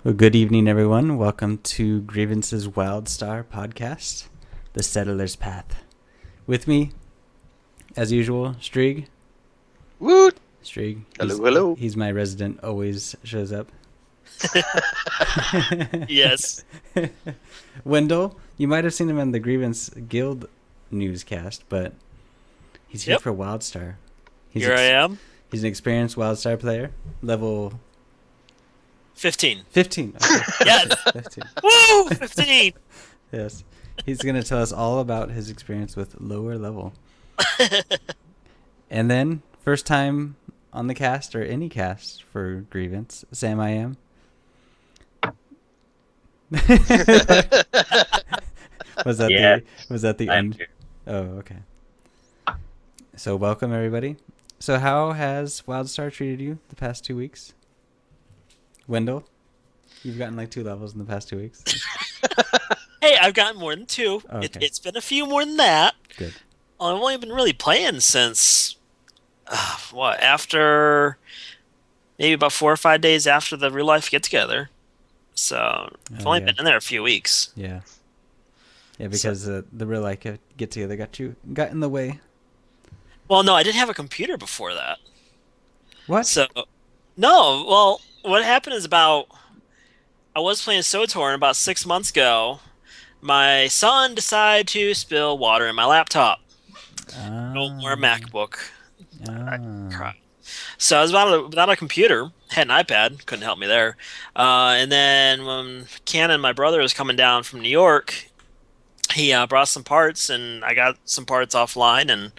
Well, good evening, everyone. Welcome to Grievance's WildStar podcast, The Settler's Path. With me, as usual, Streeg. Woot! Streeg. Hello. He's my resident, always shows up. Yes. Wendol, you might have seen him on the Grievance Guild newscast, but he's here for WildStar. Here I am. He's an experienced WildStar player, level 15. 15. Okay. Yes. 15. Woo! 15. Yes. He's going to tell us all about his experience with lower level. And then, first time on the cast, or any cast for Grievance, Sam I am. Was that the end? Here. Oh, okay. So welcome, everybody. So how has WildStar treated you the past 2 weeks? Wendell, you've gotten like 2 levels in the past 2 weeks. Hey, I've gotten more than 2. Oh, okay. It's been a few more than that. Good. I've only been really playing since, after maybe about 4 or 5 days after the real life get together. So I've only been in there a few weeks. Yeah. Yeah, because the real life get together got in the way. Well, no, I didn't have a computer before that. What? So, no, well, what happened is I was playing SOTOR, and about 6 months ago, my son decided to spill water in my laptop. No more MacBook. I cried. So I was without a computer, had an iPad, couldn't help me there. And then when Cannon, my brother, was coming down from New York, he brought some parts, and I got some parts offline and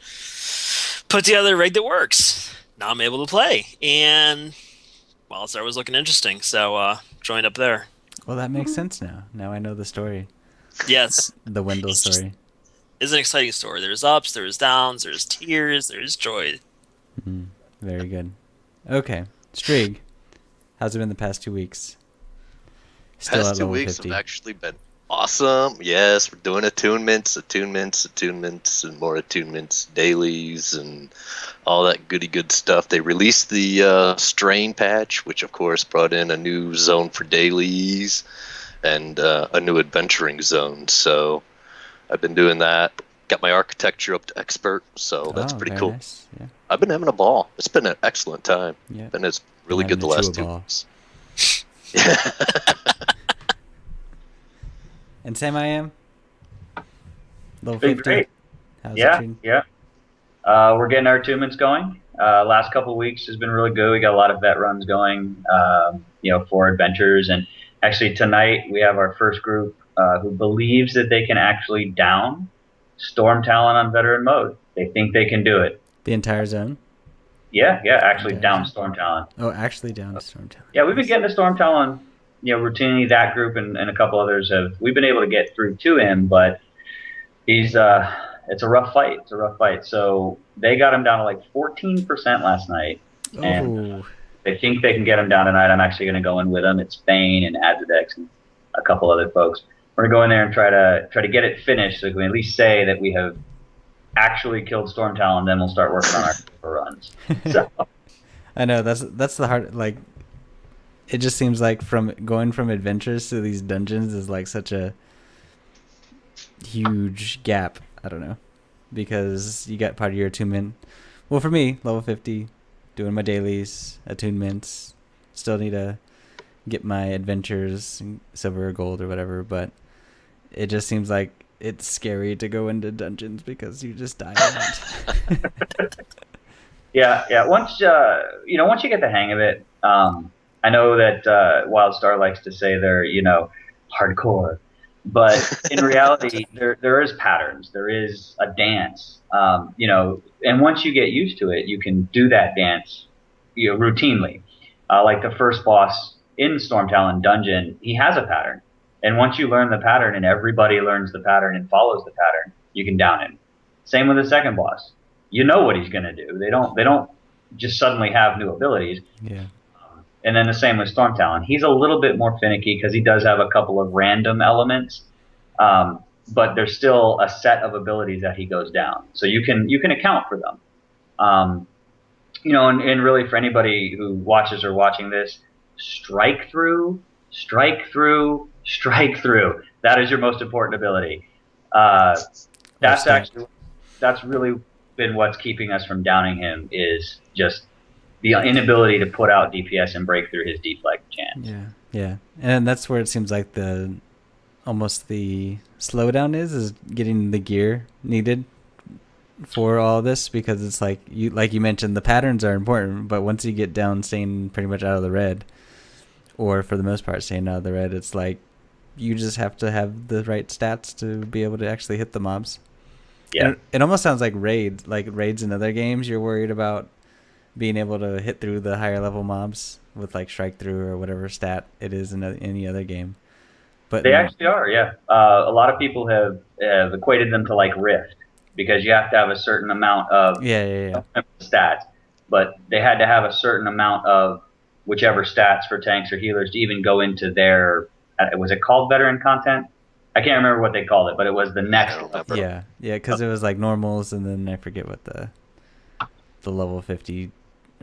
put together a rig that works. Now I'm able to play, and WildStar was looking interesting, so joined up there. Well, that makes sense now. Now I know the story. Yes. The Wendell story. It's an exciting story. There's ups, there's downs, there's tears, there's joy. Mm-hmm. Very good. Okay. Streeg, how's it been the past 2 weeks? Still Past at 2 level weeks 50. have actually been awesome. Yes, we're doing attunements, and more attunements, dailies, and all that goody good stuff. They released the strain patch, which of course brought in a new zone for dailies and a new adventuring zone. So I've been doing that. Got my architecture up to expert, so that's pretty very cool. Nice. Yeah. I've been having a ball. It's been an excellent time. Yeah. And it's really good the last 2 weeks. And Sam I am? Level Been 50? great. How's it Yeah. treating? We're getting our attunements going. Last couple of weeks has been really good. We got a lot of vet runs going, for adventures. And actually tonight we have our first group who believes that they can actually down Storm Talon on veteran mode. They think they can do it. The entire zone? Yeah, actually down Storm Talon. Oh, actually down Storm Talon. Yeah, we've been getting to Storm Talon, routinely. That group and a couple others we've been able to get through to him, but he's it's a rough fight. So they got him down to like 14% last night, and they think they can get him down tonight. I'm actually going to go in with them. It's Bane and Azadex and a couple other folks. We're going to go in there and try to get it finished, so we can at least say that we have actually killed Storm Talon. Then we'll start working on our runs. So. I know that's the hard, like, it just seems like going from adventures to these dungeons is like such a huge gap. I don't know, because you got part of your attunement. Well, for me, level 50, doing my dailies, attunements, still need to get my adventures, silver or gold or whatever, but it just seems like it's scary to go into dungeons because you just die a lot. Yeah. Once you get the hang of it, I know that WildStar likes to say they're hardcore, but in reality, there is patterns. There is a dance, and once you get used to it, you can do that dance, routinely. Like the first boss in Storm Talon Dungeon, he has a pattern, and once you learn the pattern, and everybody learns the pattern and follows the pattern, you can down him. Same with the second boss. You know what he's going to do. They don't just suddenly have new abilities. Yeah. And then the same with Storm Talon. He's a little bit more finicky because he does have a couple of random elements, but there's still a set of abilities that he goes down. So you can account for them. And really for anybody who watches or watching this, strike through strike through, strike through. That is your most important ability. That's really been what's keeping us from downing him, is just the inability to put out DPS and break through his deflect chance. Yeah, and that's where it seems like the slowdown is getting the gear needed for all this, because it's like you mentioned, the patterns are important, but once you get down staying pretty much out of the red, or for the most part staying out of the red, it's like you just have to have the right stats to be able to actually hit the mobs. Yeah, it almost sounds like raids in other games. You're worried about being able to hit through the higher level mobs with like strike through or whatever stat it is in any other game. But they actually are. Yeah, a lot of people have equated them to like Rift, because you have to have a certain amount of stats, but they had to have a certain amount of whichever stats for tanks or healers to even go into their, was it called veteran content? I can't remember what they called it, but it was the next level. Yeah, because it was like normals, and then I forget what the level 50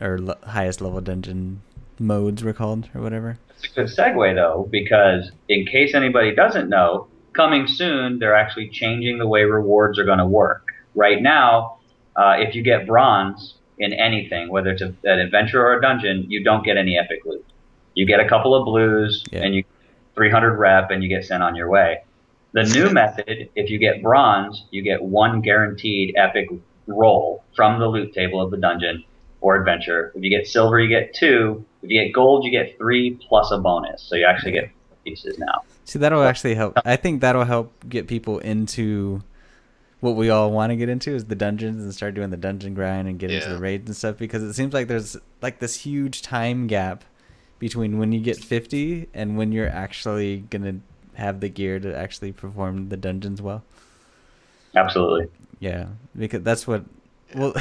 or highest level dungeon modes were called or whatever. It's a good segue though, because in case anybody doesn't know, coming soon they're actually changing the way rewards are going to work. Right now, if you get bronze in anything, whether it's an adventure or a dungeon, you don't get any epic loot. You get a couple of blues and you 300 rep and you get sent on your way. The new method, if you get bronze, you get 1 guaranteed epic roll from the loot table of the dungeon or adventure. If you get silver, you get 2. If you get gold, you get 3 plus a bonus. So you actually get 4 pieces now. See, that'll actually help. I think that'll help get people into what we all want to get into, is the dungeons, and start doing the dungeon grind and get into the raids and stuff, because it seems like there's like this huge time gap between when you get 50 and when you're actually going to have the gear to actually perform the dungeons well. Absolutely. Yeah, because that's what, well,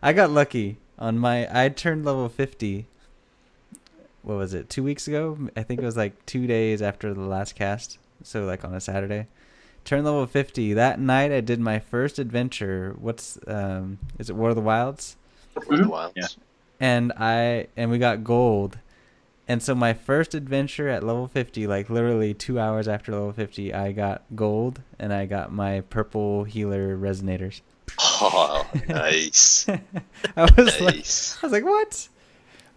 I got lucky on I turned level 50, what was it, 2 weeks ago? I think it was like 2 days after the last cast, so like on a Saturday. Turned level 50. That night I did my first adventure. Is it War of the Wilds? War of the Wilds. Yeah. And we got gold. And so my first adventure at level 50, like literally 2 hours after level 50, I got gold, and I got my purple healer resonators. Oh, nice. I was like, what?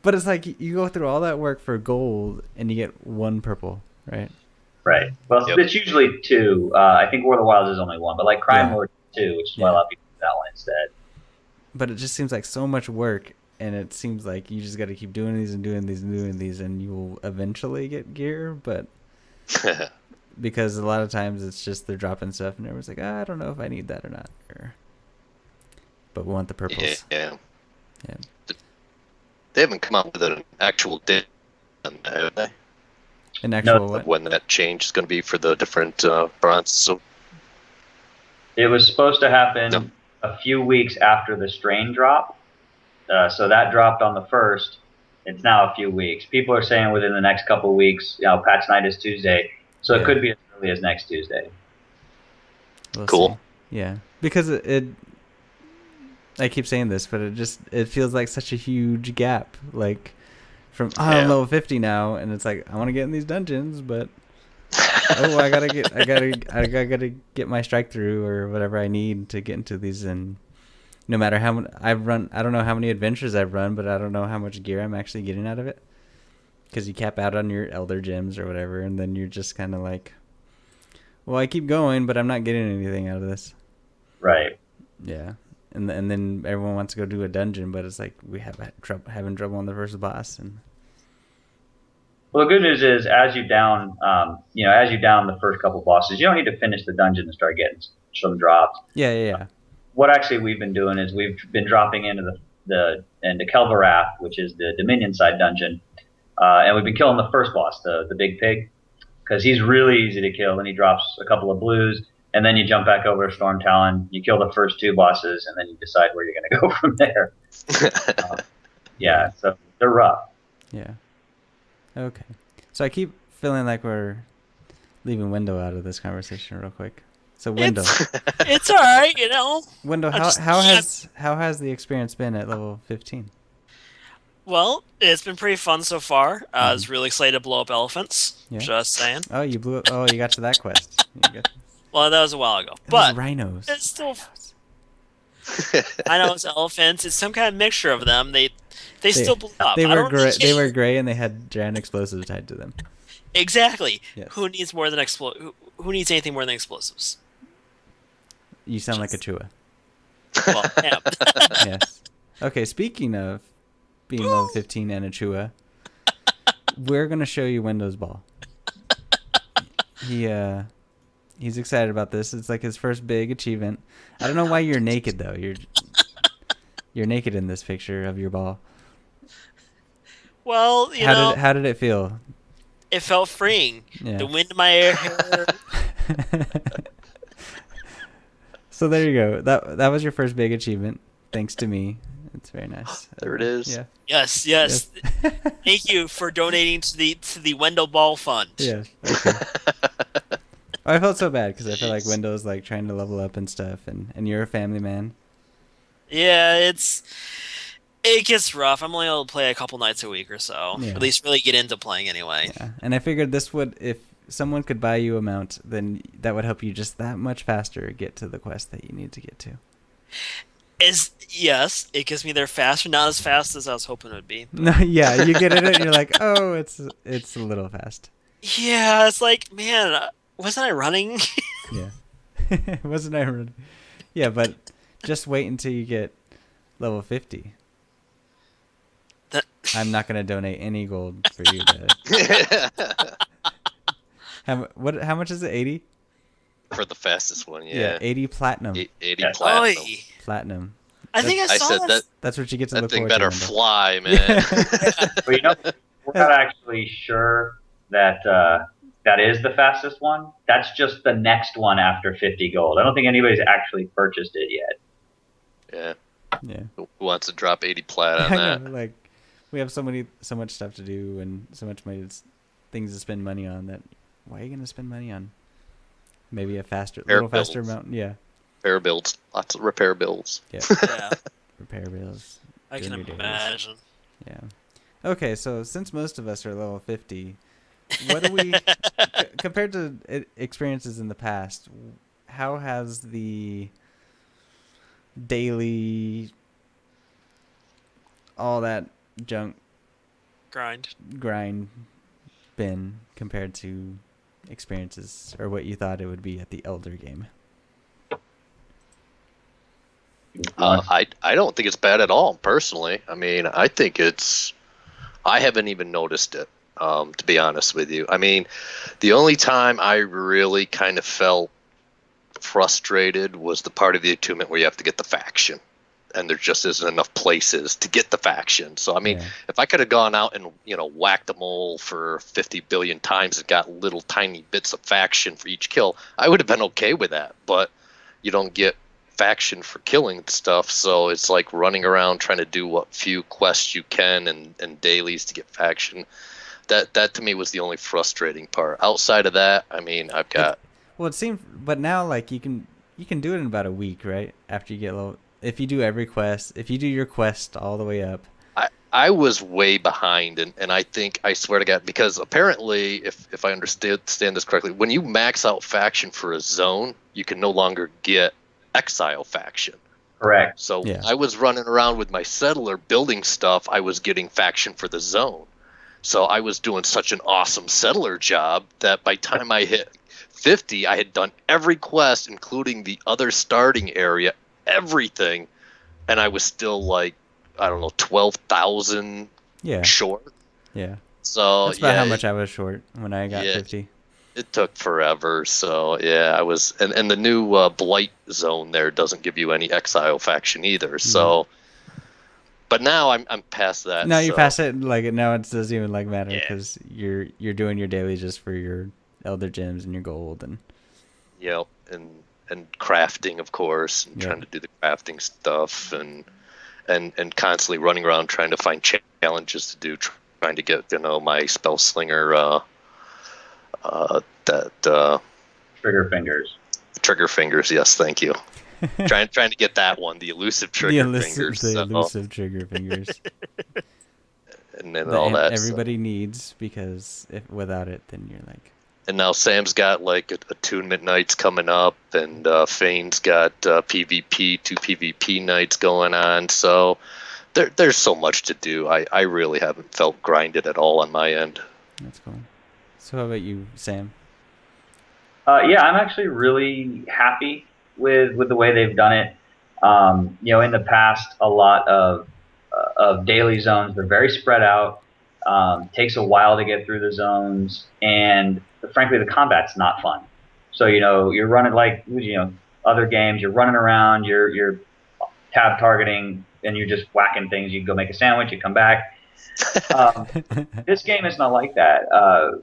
But it's like you go through all that work for gold and you get 1 purple, right? Right. Well, it's usually 2. I think War of the Wilds is only 1, but like Crime Lord 2, which is why a lot of people do that one instead. But it just seems like so much work, and it seems like you just got to keep doing these and doing these and doing these, and you will eventually get gear. But because a lot of times it's just they're dropping stuff, and everyone's like, I don't know if I need that or not. But we want the purples. Yeah. They haven't come up with an actual date, have they? An actual what? When that change is going to be for the different bronze. So it was supposed to happen a few weeks after the strain drop. So that dropped on the 1st. It's now a few weeks. People are saying within the next couple of weeks. Patch night is Tuesday, so it could be as early as next Tuesday. We'll cool. See. Yeah, because I keep saying this, but it feels like such a huge gap. Like from I'm level 50 now, and it's like I want to get in these dungeons, but I gotta get my strike through or whatever I need to get into these. And no matter how I've run, I don't know how many adventures I've run, but I don't know how much gear I'm actually getting out of it, because you cap out on your elder gems or whatever, and then you're just kind of like, well, I keep going, but I'm not getting anything out of this. Right. Yeah. And then everyone wants to go do a dungeon, but it's like we have having trouble on the first boss. And well, the good news is as you down the first couple bosses, you don't need to finish the dungeon and start getting some drops. Yeah. What actually we've been doing is we've been dropping into into Kelvarath, which is the Dominion side dungeon, and we've been killing the first boss, the big pig, because he's really easy to kill, and he drops a couple of blues. And then you jump back over to Storm Talon, you kill the first 2 bosses, and then you decide where you're going to go from there. So they're rough. Yeah. Okay. So I keep feeling like we're leaving Wendol out of this conversation real quick. So Wendol. It's all right, Wendol, how has the experience been at level 15? Well, it's been pretty fun so far. I was Mhm. really excited to blow up elephants. Yeah. Just saying. Oh, you blew up. Oh, you got to that quest. Well, that was a while ago. It was But rhinos. it's still. Rhinos. I know it's elephants. It's some kind of mixture of them. They still blew up. They I were don't gray. think- They were gray, and they had giant explosives tied to them. Exactly. Yes. Who needs more than Who needs anything more than explosives? You sound like a Chua. Well, yeah. Yes. Okay. Speaking of being level 15 and a Chua, we're gonna show you Wendol's ball. He's excited about this. It's like his first big achievement. I don't know why you're naked though. You're naked in this picture of your ball. Well, you know, How did it feel? it felt freeing. Yeah. The wind in my hair. So there you go. That was your first big achievement, thanks to me. It's very nice. There it is. Yeah. Yes. Thank you for donating to the Wendell Ball Fund. Yeah. Okay. I felt so bad because I feel like Wendell's like trying to level up and stuff, and you're a family man. Yeah, it gets rough. I'm only able to play a couple nights a week or so. Yeah. At least really get into playing anyway. Yeah. And I figured this would, if someone could buy you a mount, then that would help you just that much faster get to the quest that you need to get to. Yes, it gets me there faster. Not as fast as I was hoping it would be. No, yeah, you get in it and you're like, oh, it's a little fast. Yeah, it's like, man, wasn't I running? Yeah. Wasn't I running? Yeah, but just wait until you get level 50. I'm not gonna donate any gold for you to. How much is it? 80? For the fastest one, Yeah, yeah. 80 platinum. 80 Yeah. platinum. Oy. Platinum. I think I I saw said this. That's what you get to that look thing forward better to. Wendell. fly, man. But you know, we're not actually sure that that is the fastest one. That's just the next one after 50 gold. I don't think anybody's actually purchased it yet. Yeah. Yeah. Who wants to drop 80 plat on I that? know, like we have so much stuff to do and so much money, things to spend money on that. Why are you gonna spend money on maybe a little faster builds. amount? Yeah. Repair builds. Lots of repair builds. Yeah. Yeah, Repair bills. I can Doing your dailies. imagine. Yeah. Okay, so since most of us are level 50, what do we compared to experiences in the past? How has the daily all that junk grind been compared to experiences or what you thought it would be at the Elder game? I don't think it's bad at all, personally. I mean, I think I haven't even noticed it, to be honest with you. I mean, the only time I really kind of felt frustrated was the part of the attunement where you have to get the faction. And there just isn't enough places to get the faction. So, I mean, Yeah. if I could have gone out and, whacked them all for 50 billion times and got little tiny bits of faction for each kill, I would have been okay with that. But you don't get faction for killing stuff, so it's like running around trying to do what few quests you can and dailies to get faction. That to me was the only frustrating part. Outside of that, I mean, I've got... Well, it seems, but now like you can do it in about a week, right? After you get low, if you do every quest, if you do your quest all the way up. I was way behind, and I think, I swear to God, because apparently, if I understand this correctly, when you max out faction for a zone, you can no longer get exile faction. Correct. So Yeah. I was running around with my settler building stuff. I was getting faction for the zone. So I was doing such an awesome settler job that by the time I hit 50, I had done every quest, including the other starting area, everything. And I was still like, I don't know, 12,000 Yeah. short. Yeah. So That's about yeah, how much I was short when I got Yeah. 50. it took forever. So yeah, I was, and the new blight zone there doesn't give you any exile faction either. So, but now I'm past that. Now you so, pass it, like now it doesn't even like matter Yeah. because you're doing your daily just for your elder gems and your gold and and crafting, of course, and Yeah. trying to do the crafting stuff and constantly running around trying to find challenges to do, trying to get my spell slinger Trigger fingers. trigger fingers. Yes, thank you. trying to get that one, the elusive trigger fingers. the So, elusive trigger fingers. and all that. Everybody needs, because without it, then you're like. And now Sam's got like attunement nights coming up, and Fane's got PvP, 2 PvP nights going on. So there's so much to do. I really haven't felt grinded at all on my end. That's cool. So how about you, Sam? Yeah, I'm actually really happy with the way they've done it. In the past, a lot of daily zones, they're very spread out. Takes a while to get through the zones, and frankly, the combat's not fun. So you're running like other games. You're running around, you're tab targeting, and you're just whacking things. You go make a sandwich, you come back. This game is not like that.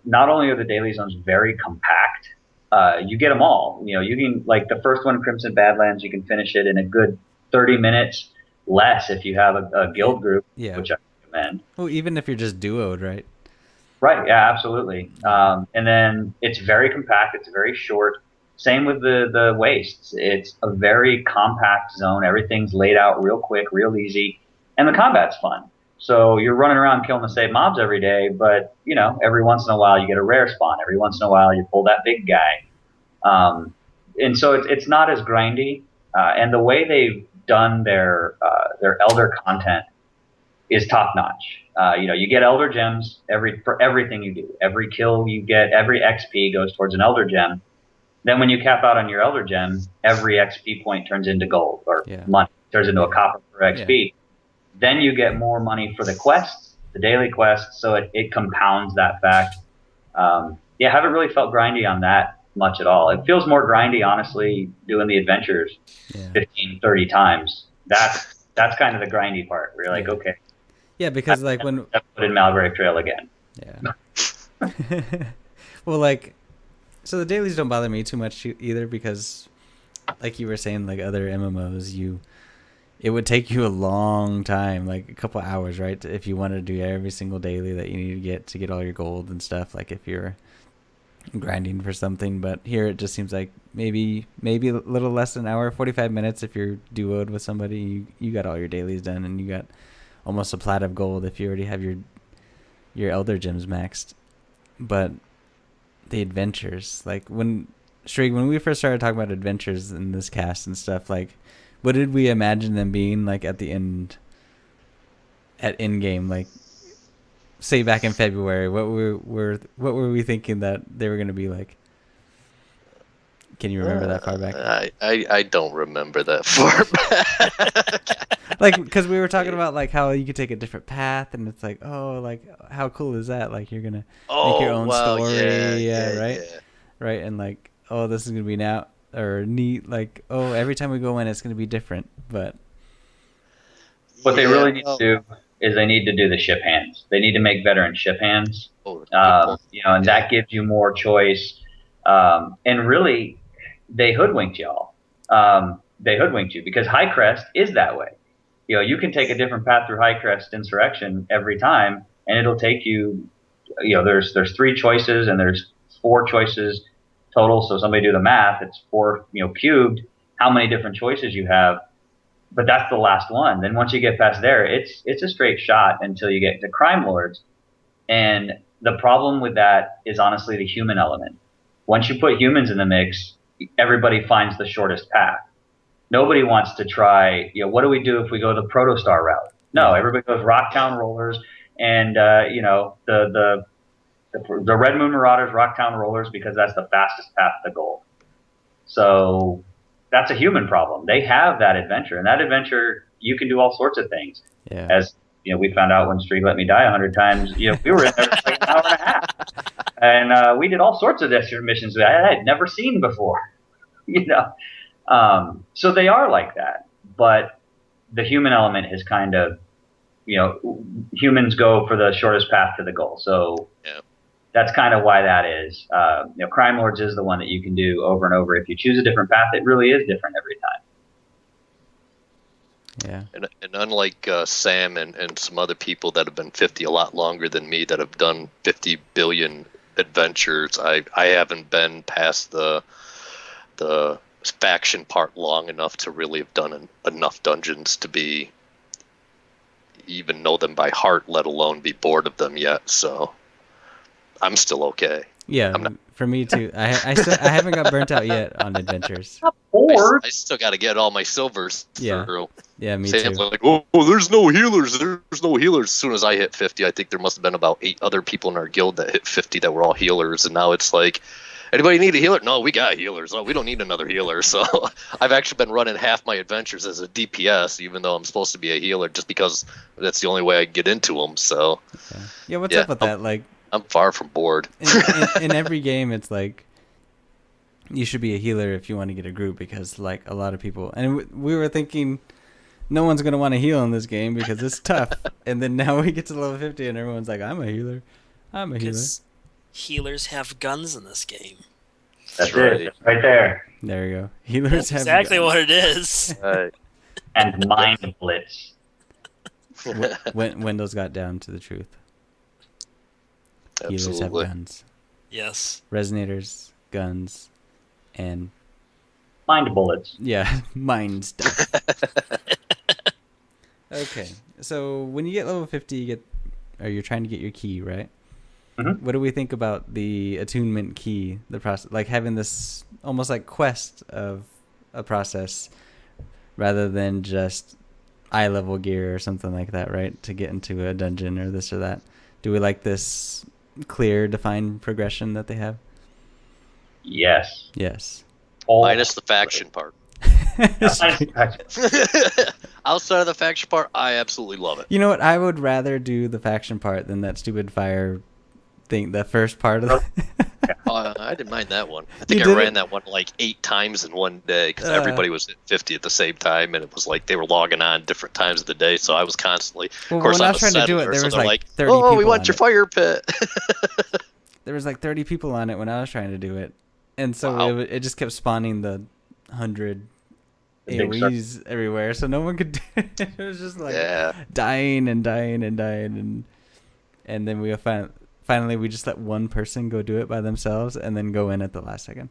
Not only are the daily zones very compact, you get them all. You can, like the first one, Crimson Badlands, you can finish it in a good 30 minutes, less if you have a guild group, which I recommend. Well, even if you're just duoed, right? Right, yeah, absolutely. And then it's very compact, it's very short. Same with the wastes. It's a very compact zone. Everything's laid out real quick, real easy, and the combat's fun. So you're running around killing the same mobs every day, but every once in a while you get a rare spawn. Every once in a while you pull that big guy, and so it's not as grindy. And the way they've done their elder content is top notch. You get elder gems for everything you do. Every kill you get, every XP goes towards an elder gem. Then when you cap out on your elder gem, every XP point turns into gold or money, turns into a copper for XP. Then you get more money for the quests, the daily quests, so it compounds that fact. Haven't really felt grindy on that much at all. It feels more grindy, honestly, doing the adventures 15, 30 times. That's kind of the grindy part. Where you're like, okay. Yeah, because like when I put in Malgrave Trail again. Yeah. Well, like, so the dailies don't bother me too much either, because, like you were saying, like other MMOs, it would take you a long time, like a couple hours, right? If you wanted to do every single daily that you need to get all your gold and stuff, like if you're grinding for something. But here it just seems like maybe a little less than an hour, 45 minutes if you're duoed with somebody, you got all your dailies done, and you got almost a plat of gold if you already have your elder gems maxed. But the adventures, like when we first started talking about adventures in this cast and stuff, like what did we imagine them being like at the end, at end game? Like, say back in February, what were we thinking that they were going to be like? Can you remember that far back? I don't remember that far back. Like, because we were talking about like how you could take a different path, and it's like, oh, like how cool is that? Like you're gonna make your own story, right? And like, oh, this is gonna be now or neat. Like, oh, every time we go in, it's gonna be different. But what they really need to do is they need to do the ship hands. They need to make veteran ship hands. And that gives you more choice. And really, they hoodwinked y'all. They hoodwinked you because High Crest is that way. You can take a different path through High Crest Insurrection every time, and it'll take you. There's 3 choices and there's 4 choices total. So somebody do the math. It's 4, cubed. How many different choices you have? But that's the last one. Then once you get past there, it's a straight shot until you get to Crime Lords. And the problem with that is honestly the human element. Once you put humans in the mix, everybody finds the shortest path. Nobody wants to try, what do we do if we go the Protostar route? No, everybody goes Rocktown Rollers and, the Red Moon Marauders, Rocktown Rollers, because that's the fastest path to gold. So that's a human problem. They have that adventure, and that adventure, you can do all sorts of things. Yeah. As we found out when Streeg let me die 100 times, we were in there for like an hour and a half. And we did all sorts of missions that I had never seen before, So they are like that. But the human element is kind of, humans go for the shortest path to the goal. So that's kind of why that is. Crime Lords is the one that you can do over and over. If you choose a different path, it really is different every time. Yeah. And unlike Sam and some other people that have been 50 a lot longer than me that have done 50 billion adventures, I haven't been past the faction part long enough to really have done enough dungeons to be even know them by heart, let alone be bored of them yet. So I'm still okay. Yeah, for me too. I haven't got burnt out yet on adventures. Or I still got to get all my silvers through. Yeah, me Sam's too. like, oh, there's no healers. There's no healers. As soon as I hit 50, I think there must have been about 8 other people in our guild that hit 50 that were all healers. And now it's like, anybody need a healer? No, we got healers. Oh, we don't need another healer. So I've actually been running half my adventures as a DPS, even though I'm supposed to be a healer, just because that's the only way I can get into them. So yeah, what's up with that? Like, I'm far from bored. In every game, it's like you should be a healer if you want to get a group, because like a lot of people, and we were thinking no one's going to want to heal in this game because it's tough. And then now we get to level 50 and everyone's like, I'm a healer. Healers have guns in this game. that's it. That's right there. There you go. Healers That's have exactly guns. what it is. Right. And mind blitz. Wendell's got down to the truth. Healers have Absolutely. guns. Yes. Resonators, guns, and Mind bullets. yeah, mind stuff. Okay, so when you get level 50, you're trying to get your key, right? Mhm. What do we think about the attunement key, the process, like having this almost like quest of a process rather than just eye level gear or something like that, right? To get into a dungeon or this or that. Do we like this clear, defined progression that they have? Yes. Yes. Minus the faction part. Outside of the faction part, I absolutely love it. You know what? I would rather do the faction part than that stupid fire thing, the first part of I didn't mind that one. I think You I did ran it? that one like 8 times in one day because everybody was at 50 at the same time, and it was like they were logging on different times of the day, so I was constantly. Well, of course, when I I'm was a trying to do it, settler, there so was they're like like, 30 "Oh, we people want on your it." fire pit." There was like 30 people on it when I was trying to do it. And so Wow. it just kept spawning the 100 The big AoEs everywhere, so no one could do it. It was just like Yeah. dying and dying and dying. And then we finally we just let one person go do it by themselves and then go in at the last second.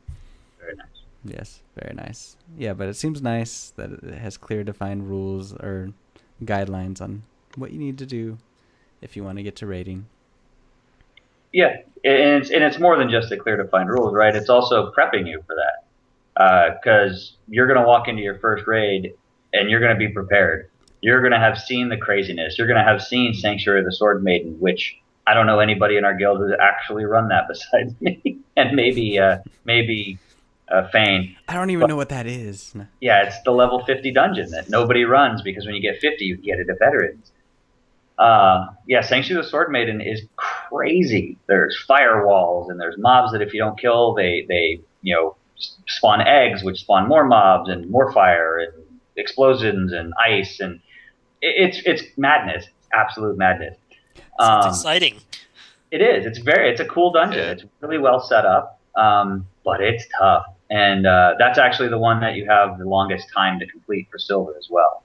Very nice. Yes, very nice. Yeah, but it seems nice that it has clear defined rules or guidelines on what you need to do if you want to get to rating. Yeah, and it's more than just the clear defined rules, right? It's also prepping you for that, because you're going to walk into your first raid and you're going to be prepared. You're going to have seen the craziness. You're going to have seen Sanctuary of the Sword Maiden, which I don't know anybody in our guild who's actually run that besides me, and maybe Fane. I don't even know what that is. Yeah, it's the level 50 dungeon that nobody runs because when you get 50, you get it to veterans. Yeah, Sanctuary of the Sword Maiden is crazy. There's firewalls and there's mobs that if you don't kill, they spawn eggs, which spawn more mobs and more fire and explosions and ice, and it's madness, absolute madness. Sounds exciting. It is. It's a cool dungeon. Yeah. It's really well set up, but it's tough, and that's actually the one that you have the longest time to complete for silver as well.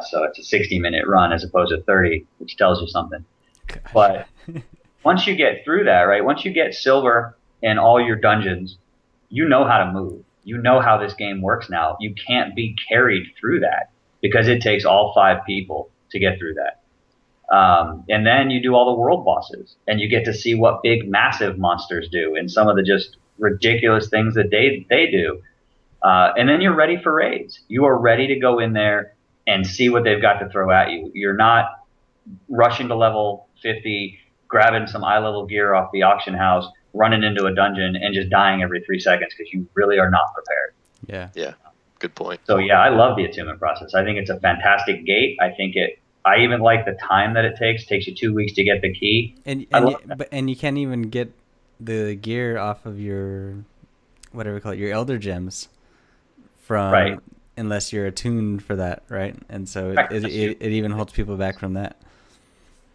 So it's a 60-minute run as opposed to 30, which tells you something. But once you get through that, right? Once you get silver in all your dungeons, you know how to move. You know how this game works now. You can't be carried through that because it takes all 5 people to get through that. And then you do all the world bosses, and you get to see what big, massive monsters do and some of the just ridiculous things that they do. And then you're ready for raids. You are ready to go in there and see what they've got to throw at you. You're not rushing to level 50, grabbing some eye level gear off the auction house, running into a dungeon, and just dying every 3 seconds because you really are not prepared. Yeah. Good point. So yeah, I love the attunement process. I think it's a fantastic gate. I even like the time that it takes. It takes you 2 weeks to get the key. And you can't even get the gear off of your whatever you call it, your elder gems from Right. unless you're attuned for that, right? And so Right. it even holds people back from that.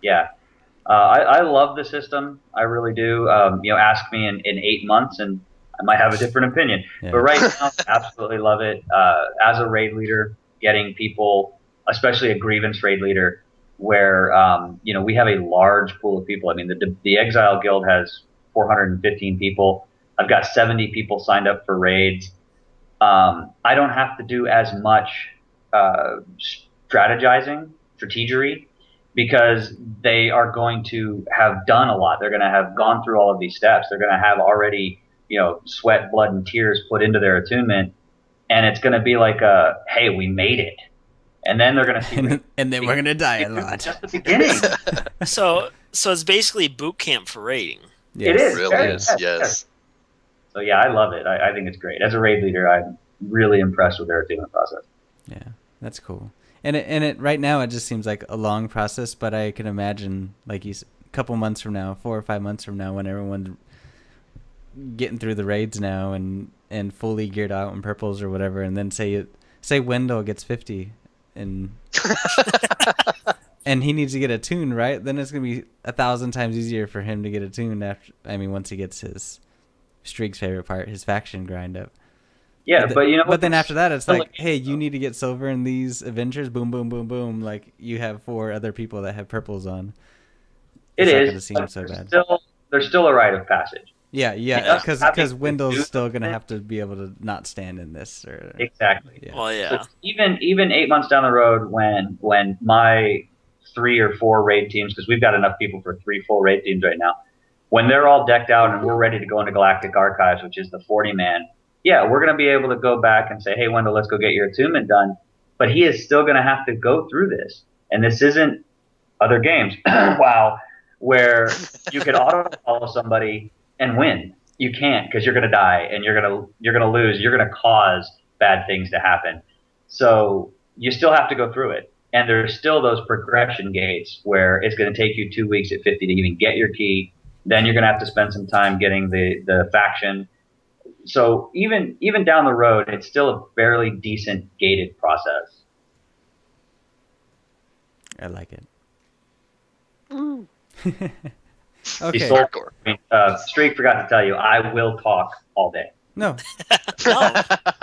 Yeah. I love the system. I really do. Ask me in 8 months and I might have a different opinion. Yeah. But right now, absolutely love it. As a raid leader, getting people, especially a grievance raid leader, where we have a large pool of people. I mean, the Exile Guild has 415 people. I've got 70 people signed up for raids. I don't have to do as much strategery, because they are going to have done a lot. They're going to have gone through all of these steps. They're going to have already, sweat, blood, and tears put into their attunement, and it's going to be like hey, we made it. And then they're going to see, and then we're going to die a lot. Just the beginning. So it's basically boot camp for raiding. Yes. It is. Really Very is, good. yes. So yeah, I love it. I think it's great. As a raid leader, I'm really impressed with their attunement process. Yeah, that's cool. And it right now it just seems like a long process, but I can imagine like a couple months from now, 4 or 5 months from now, when everyone's getting through the raids now and fully geared out in purples or whatever, and then say Wendol gets 50 and and he needs to get a tune, right? Then it's gonna be 1,000 times easier for him to get a tune once he gets his Streeg's favorite part, his faction grind up. Yeah, but then after that, it's like, hey, you need to get silver in these adventures. Boom, boom, boom, boom. Like you have 4 other people that have purples on. It's not gonna seem so bad. There's still a rite of passage. Yeah, because Wendell's still gonna have to be able to not stand in this. Exactly. Yeah. Well, yeah. So even 8 months down the road, when my 3 or 4 raid teams, because we've got enough people for 3 full raid teams right now, when they're all decked out and we're ready to go into Galactic Archives, which is the 40-man. Yeah, we're going to be able to go back and say, hey, Wendell, let's go get your attunement done. But he is still going to have to go through this. And this isn't other games, WoW, where you could auto-follow somebody and win. You can't, because you're going to die and you're going to lose. You're going to cause bad things to happen. So you still have to go through it. And there's still those progression gates where it's going to take you 2 weeks at 50 to even get your key. Then you're going to have to spend some time getting the faction. So even down the road, it's still a fairly decent gated process. I like it. Okay. Okay. Streeg forgot to tell you, I will talk all day. No, No.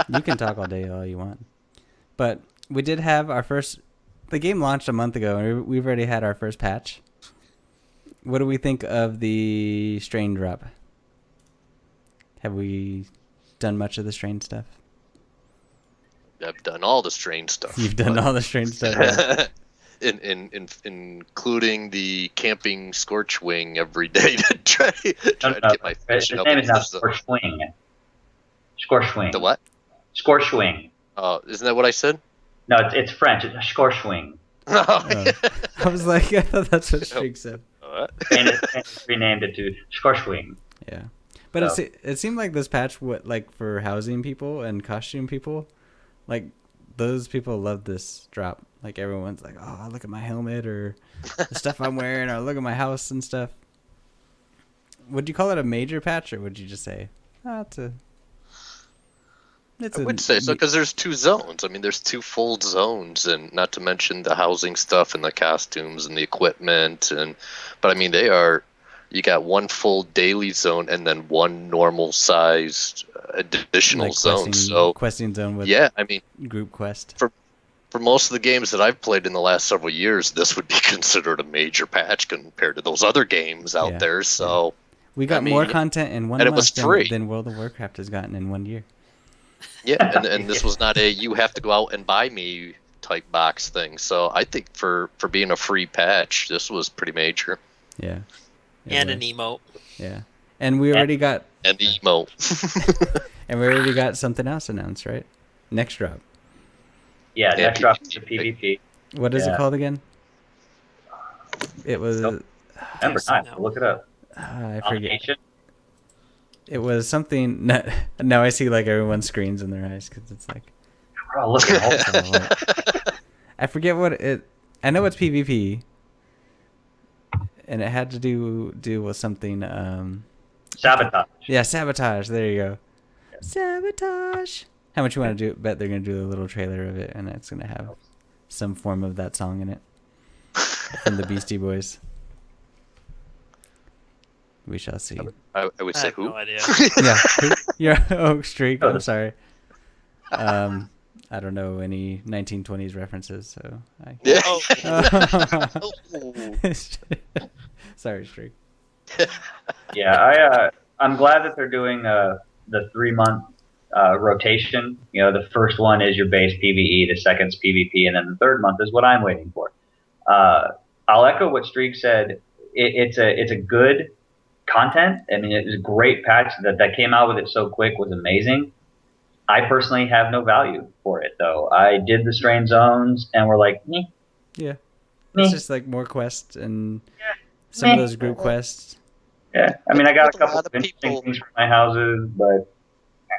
you can talk all day all you want. But we did have our first. The game launched a month ago, and we've already had our first patch. What do we think of the strain drop? Have we done much of the strain stuff? I've done all the strange stuff. You've done all the strain stuff. Including the camping Scorchwing every day to try to get my fish His up. name is not Scorchwing. Scorchwing. The what? Scorchwing. Isn't that what I said? No, it's French. It's Scorchwing. I was like, I thought that's what Streeg said. And it's renamed it to Scorchwing. Yeah. But it seemed like this patch, for housing people and costume people, like those people love this drop. Like everyone's like, oh, look at my helmet or the stuff I'm wearing, or look at my house and stuff. Would you call it a major patch, or would you just say, I would say so, because there's 2 zones. I mean, there's 2 full zones, and not to mention the housing stuff and the costumes and the equipment. But I mean, you got 1 full daily zone and then 1 normal sized additional zone. Questing zone with group quest. For most of the games that I've played in the last several years, this would be considered a major patch compared to those other games out there. So we got more content in 1 and month it was free. than World of Warcraft has gotten in 1 year. Yeah, and this was not a you have to go out and buy me type box thing. So I think for being a free patch, this was pretty major. Yeah. And an emote. Yeah. And we already got and the emote. And we already got something else announced, right? Next drop. Yeah, next drop is the PvP. What is it called again? It was Number 9. Look it up. I forget. It was something. Now I see like everyone's screens in their eyes because it's like. Oh, look at I forget what it. I know it's PvP. And it had to do with something. Sabotage. Yeah, sabotage. There you go. Yeah. Sabotage. How much you want to do? Bet they're gonna do a little trailer of it, and it's gonna have some form of that song in it from the Beastie Boys. We shall see. I would say who? No idea. Yeah. Yeah. Oh, Streeg. I'm sorry. I don't know any 1920s references, so I. Yeah. Sorry, Streeg. Yeah, I'm glad that they're doing the 3-month rotation. You know, the first one is your base PvE, the second's PvP, and then the 3rd month is what I'm waiting for. I'll echo what Streeg said. It's a good content. I mean, it was a great patch that came out with it so quick was amazing. I personally have no value for it though. I did the strain zones and we're like, meh, Yeah. meh, It's just like more quests and some meh. of those group quests. Yeah, I mean, I got a A couple lot of of interesting people- things for my houses, but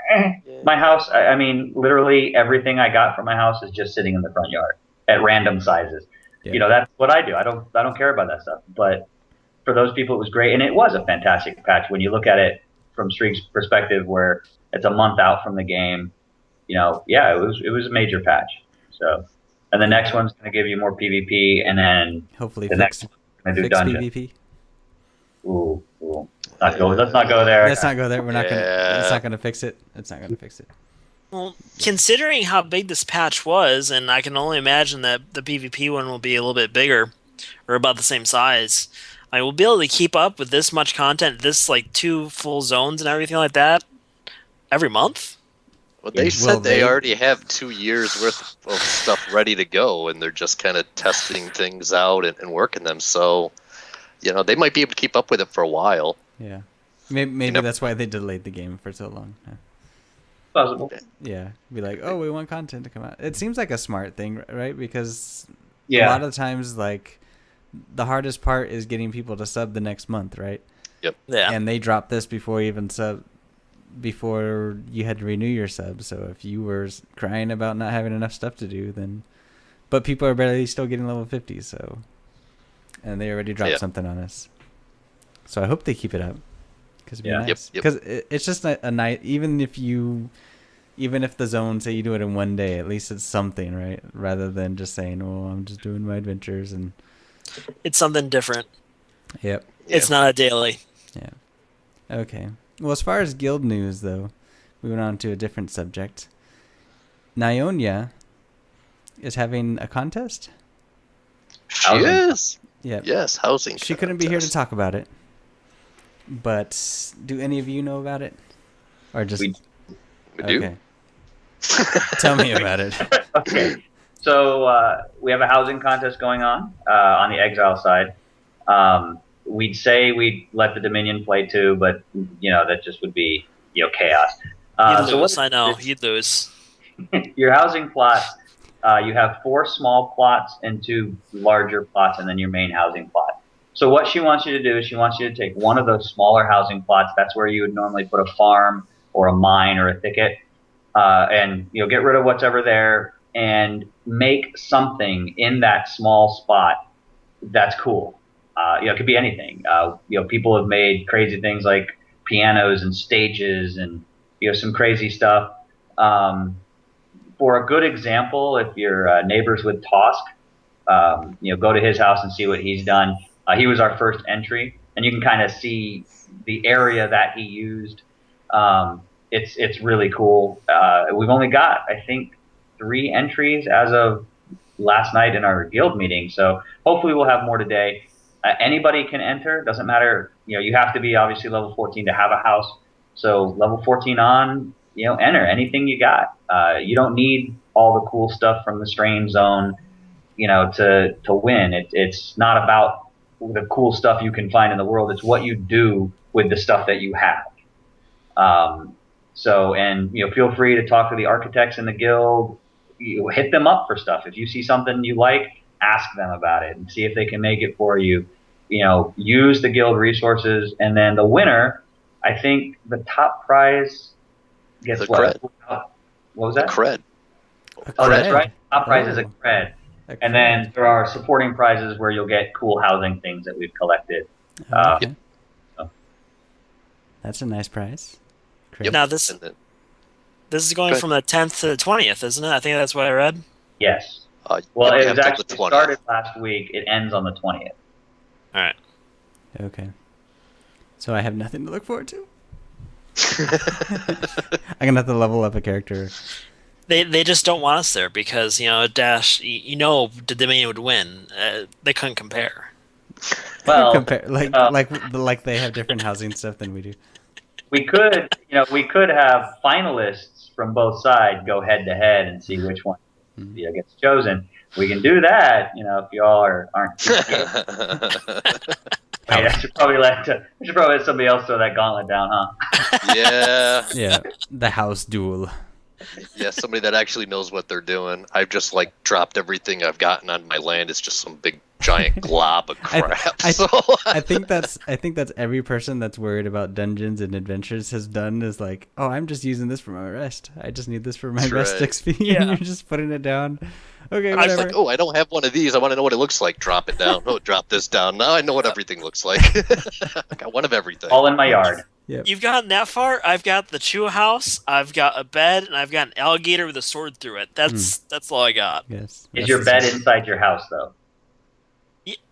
Yeah. my house. I mean, literally everything I got from my house is just sitting in the front yard at random sizes. Yeah. You know, that's what I do. I don't care about that stuff. But for those people, it was great, and it was a fantastic patch when you look at it from Streak's perspective, where it's a month out from the game. You know, yeah, it was a major patch. So, and the next one's going to give you more PvP, and then Hopefully the fix, next one's going to do fix dungeon. PvP. Ooh. Let's not go there. Let's not go there. We're not gonna. Yeah. It's not gonna fix it. It's not gonna fix it. Well, considering how big this patch was, and I can only imagine that the PvP one will be a little bit bigger, or about the same size, I will be able to keep up with this much content, this like 2 full zones and everything like that, every month. Well, they Will said they they? already have 2 years worth of stuff ready to go, and they're just kind of testing things out and working them. So, you know, they might be able to keep up with it for a while. Yeah. Maybe know- that's why they delayed the game for so long. Yeah. Possible. Yeah. Be like, oh, we want content to come out. It seems like a smart thing, right? Because a Yeah. lot of times, like, the hardest part is getting people to sub the next month, right? Yep. Yeah. And they dropped this before you had to renew your sub. So if you were crying about not having enough stuff to do, then, but people are barely still getting level 50, so, and they already dropped Yeah. something on us. So I hope they keep it up, because it'd be Yeah. nice. Yep. Because it's just a night. Even if the zone say you do it in one day, at least it's something, right? Rather than just saying, "Oh, I'm just doing my adventures," and It's something different. yep. It's not a daily. Yeah. Okay. Well, as far as guild news, though, moving on to a different subject. Nyonya is having a contest. She Housing. is. Yeah. Yes, housing. She couldn't be here to contest. talk about it. But do any of you know about it? Or just We do. Okay. Tell me about it. Okay. So we have a housing contest going on the Exile side. We'd say we'd let the Dominion play too, but you know that just would be chaos. You'd So lose, what I know. is- You'd lose. your housing plot, you have 4 small plots and 2 larger plots, and then your main housing plot. So what she wants you to do is she wants you to take one of those smaller housing plots. That's where you would normally put a farm or a mine or a thicket, and get rid of whatever there and make something in that small spot that's cool. It could be anything. People have made crazy things like pianos and stages and some crazy stuff. For a good example, if you're neighbors with Tosk, go to his house and see what he's done. He was our first entry, and you can kind of see the area that he used. It's really cool. We've only got, I think, 3 entries as of last night in our guild meeting, so hopefully we'll have more today. Anybody can enter. Doesn't matter. You have to be obviously level 14 to have a house. So level 14 on, enter anything you got. You don't need all the cool stuff from the strain zone, to win. It's not about the cool stuff you can find in the world. It's what you do with the stuff that you have. Feel free to talk to the architects in the guild. You hit them up for stuff. If you see something you like, ask them about it and see if they can make it for you. Use the guild resources, and then the winner, I think the top prize gets The A cred. What was that? Cred. Oh, that's cred. right. Top prize is a Oh. cred. A And cred. then there are supporting prizes where you'll get cool housing things that we've collected. Okay. so- That's a nice prize. Cred. Yep. Now this And then, is going Good. from the 10th to the 20th, isn't it? I think that's what I read. Yes. you Well, have it was till actually the 20th. started last week. It ends on the 20th. All right. Okay. So I have nothing to look forward to? I'm gonna have to level up a character. They just don't want us there because Dash. The Dominion would win. They couldn't compare. Well, Compare like they have different housing stuff than we do. we could have finalists from both sides go head to head and see which one gets chosen. We can do that, if y'all aren't. Wait, I should probably let somebody else throw that gauntlet down, huh? Yeah. Yeah, the house duel. Yeah, somebody that actually knows what they're doing. I've just dropped everything I've gotten on my land. It's just some big giant glob of crap. I think that's every person that's worried about dungeons and adventures has done is like, oh, I'm just using this for my rest. I just need this for my rest XP. Yeah. And you're just putting it down. Okay, I was whatever. like, oh, I don't have one of these. I want to know what it looks like. Drop it down. Oh, drop this down. Now I know what everything looks like. I got one of everything. All in my yard. Yep. You've gotten that far. I've got the Chew house. I've got a bed, and I've got an alligator with a sword through it. That's all I got. Yes. Is your bed inside your house, though?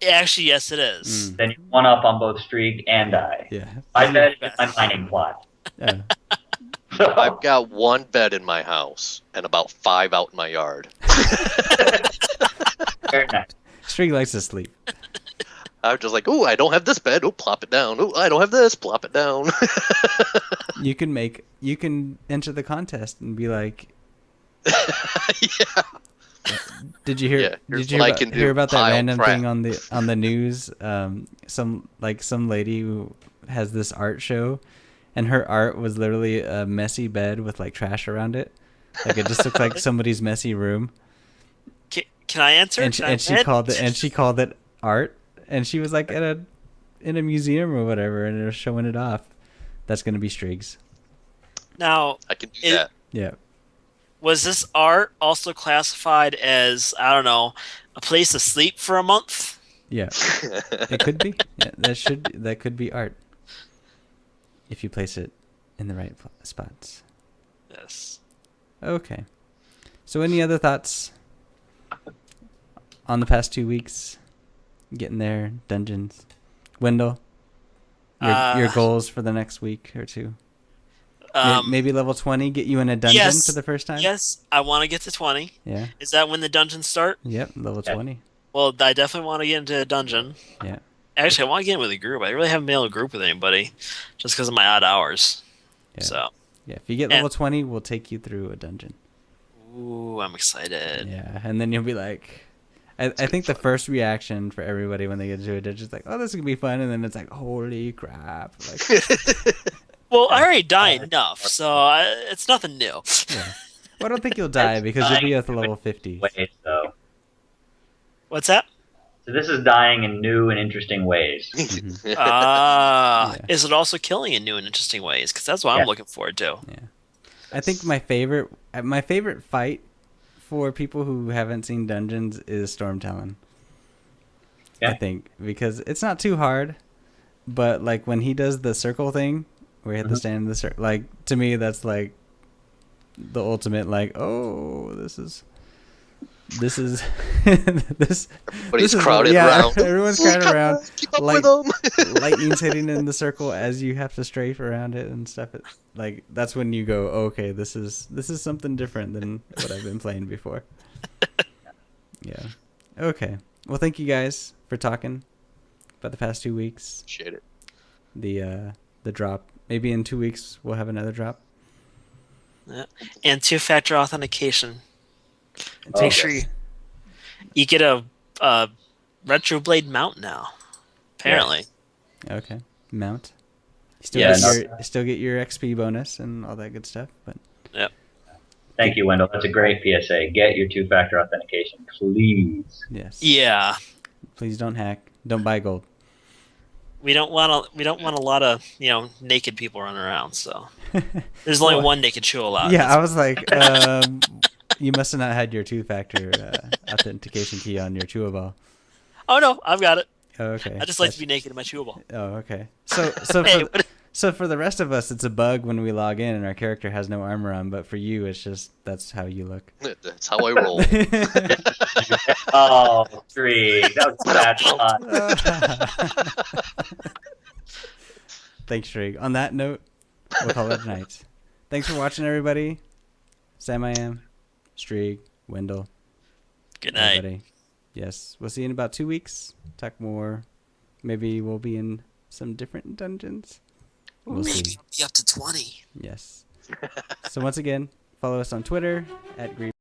Actually, yes, it is. Then you're one up on both Streeg and I. Yeah. My bed is my mining plot. Yeah. So, I've got one bed in my house and about 5 out in my yard. very nice. Streeg likes to sleep. I'm just like, oh, I don't have this bed. Oh, plop it down. Oh, I don't have this. Plop it down. You can enter the contest and be like, Yeah. did you hear? Yeah, here's did you what I hear can about, do. hear about that Pile random crap. thing on the news? Some lady who has this art show, and her art was literally a messy bed with like trash around it. Like it just looked like somebody's messy room. Can I answer? And she called it art, and she was like in a museum or whatever, and they were showing it off. That's gonna be Streeg's. Now, I can do that. Yeah. was this art also classified as, I don't know, a place to sleep for a month? Yeah. It could be. Yeah, that could be art. If you place it in the right spots. Yes. Okay. So any other thoughts on the past 2 weeks? Getting there, dungeons. Wendell, your goals for the next week or two? Maybe level 20, get you in a dungeon for the first time? Yes, I want to get to 20. Yeah. Is that when the dungeons start? Yep, level 20. Well, I definitely want to get into a dungeon. Yeah. Actually, I want to get in with a group. I really haven't been able to group with anybody just because of my odd hours. Yeah. So. Yeah, if you get level 20, we'll take you through a dungeon. Ooh, I'm excited. Yeah, and then you'll be like... I think the first reaction for everybody when they get into a dungeon is like, oh, this is going to be fun, and then it's like, holy crap. Like, well, I already died enough, so it's nothing new. yeah. Well, I don't think you'll die because you'll be at the level 50. Ways, though. What's that? So this is dying in new and interesting ways. Yeah. Is it also killing in new and interesting ways? Because that's what I'm looking forward to. Yeah. I think my favorite fight for people who haven't seen dungeons is Storm Talon. Yeah. I think because it's not too hard, but like when he does the circle thing where you have to stand in the circle, like to me that's like the ultimate like, oh, this is this Everybody's is crowded around. Everyone's crowded around. Keep up with them. Lightning's hitting in the circle as you have to strafe around it and stuff. Like that's when you go, okay, this is something different than what I've been playing before. Yeah. Okay. Well, thank you guys for talking about the past 2 weeks. Appreciate it. The drop. Maybe in 2 weeks we'll have another drop. Yeah. And 2-factor authentication. Oh, Make sure you get a retro blade mount now. Apparently. Okay. Mount. Still get your XP bonus and all that good stuff. But Yep. Thank you, Wendell. That's a great PSA. Get your 2-factor authentication, please. yes. Yeah. Please don't hack. Don't buy gold. We don't want a lot of naked people running around. So there's only one naked show allowed. Yeah, I was like, you must have not had your 2-factor authentication key on your chewable. Oh no, I've got it. Oh, okay. I just like to be naked in my chewable. Oh, okay. So for the rest of us, it's a bug when we log in and our character has no armor on. But for you, it's just that's how you look. That's how I roll. Oh, Streeg. That was bad fun. Thanks, Streeg. On that note, we'll call it a night. Thanks for watching, everybody. Sam I am, Streeg, Wendell. Good night. Everybody. Yes, we'll see you in about 2 weeks. Talk more. Maybe we'll be in some different dungeons. We'll see. Maybe up to 20. Yes. So once again, follow us on Twitter @Green.